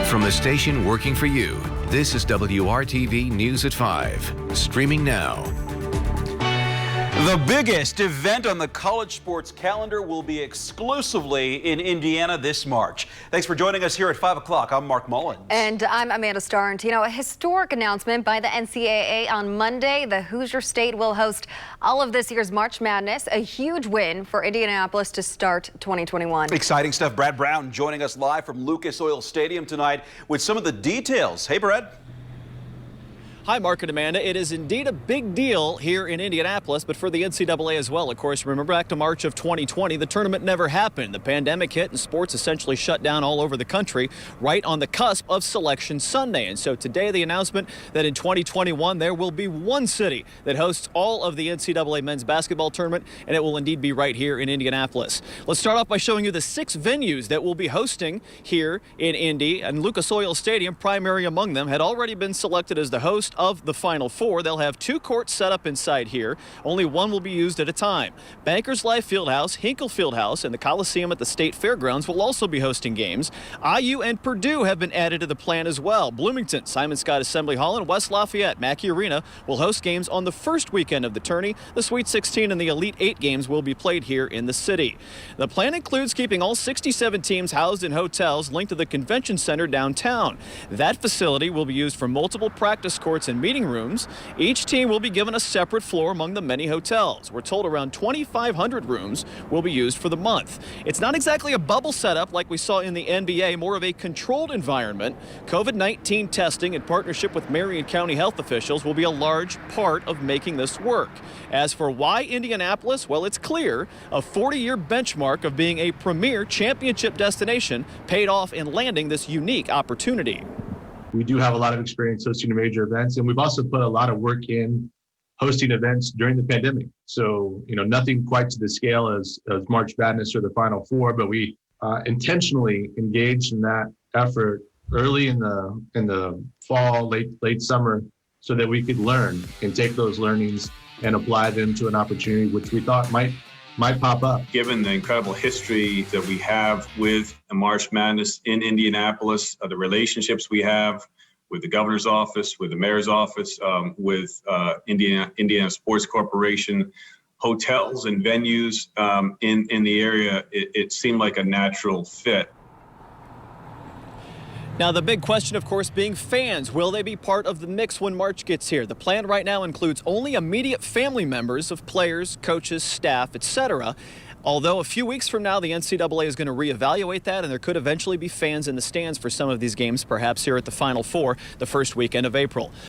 From the station working for you, this is WRTV News at 5. Streaming now. The biggest event on the college sports calendar will be exclusively in Indiana this March. Thanks for joining us here at 5 o'clock. I'm Mark Mullins. And I'm Amanda Starrentino. A historic announcement by the NCAA on Monday. The Hoosier State will host all of this year's March Madness. A huge win for Indianapolis to start 2021. Exciting stuff. Brad Brown joining us live from Lucas Oil Stadium tonight with some of the details. Hey, Brad. Hi, Mark and Amanda. It is indeed a big deal here in Indianapolis, but for the NCAA as well. Of course, remember back to March of 2020, the tournament never happened. The pandemic hit and sports essentially shut down all over the country right on the cusp of Selection Sunday. And so today, the announcement that in 2021, there will be one city that hosts all of the NCAA men's basketball tournament, and it will indeed be right here in Indianapolis. Let's start off by showing you the 6 venues that will be hosting here in Indy, and Lucas Oil Stadium, primary among them, had already been selected as the host of the Final Four. They'll have 2 courts set up inside here. Only one will be used at a time. Bankers Life Fieldhouse, Hinkle Fieldhouse, and the Coliseum at the State Fairgrounds will also be hosting games. IU and Purdue have been added to the plan as well. Bloomington, Simon Scott Assembly Hall, and West Lafayette, Mackey Arena will host games on the first weekend of the tourney. The Sweet 16 and the Elite 8 games will be played here in the city. The plan includes keeping all 67 teams housed in hotels linked to the convention center downtown. That facility will be used for multiple practice courts and meeting rooms. Each team will be given a separate floor among the many hotels. We're told around 2,500 rooms will be used for the month. It's not exactly a bubble setup like we saw in the NBA, more of a controlled environment. COVID-19 testing in partnership with Marion County health officials will be a large part of making this work. As for why Indianapolis, well, it's clear a 40-year benchmark of being a premier championship destination paid off in landing this unique opportunity. We do have a lot of experience hosting major events, and we've also put a lot of work in hosting events during the pandemic. So, nothing quite to the scale as March Madness or the Final Four, but we intentionally engaged in that effort early in the fall, late summer, so that we could learn and take those learnings and apply them to an opportunity which we thought might pop up. Given the incredible history that we have with the March Madness in Indianapolis, the relationships we have with the governor's office, with the mayor's office, with Indiana Sports Corporation, hotels and venues in the area, it seemed like a natural fit. Now, the big question, of course, being fans. Will they be part of the mix when March gets here? The plan right now includes only immediate family members of players, coaches, staff, etc. Although a few weeks from now, the NCAA is going to reevaluate that, and there could eventually be fans in the stands for some of these games, perhaps here at the Final Four the first weekend of April.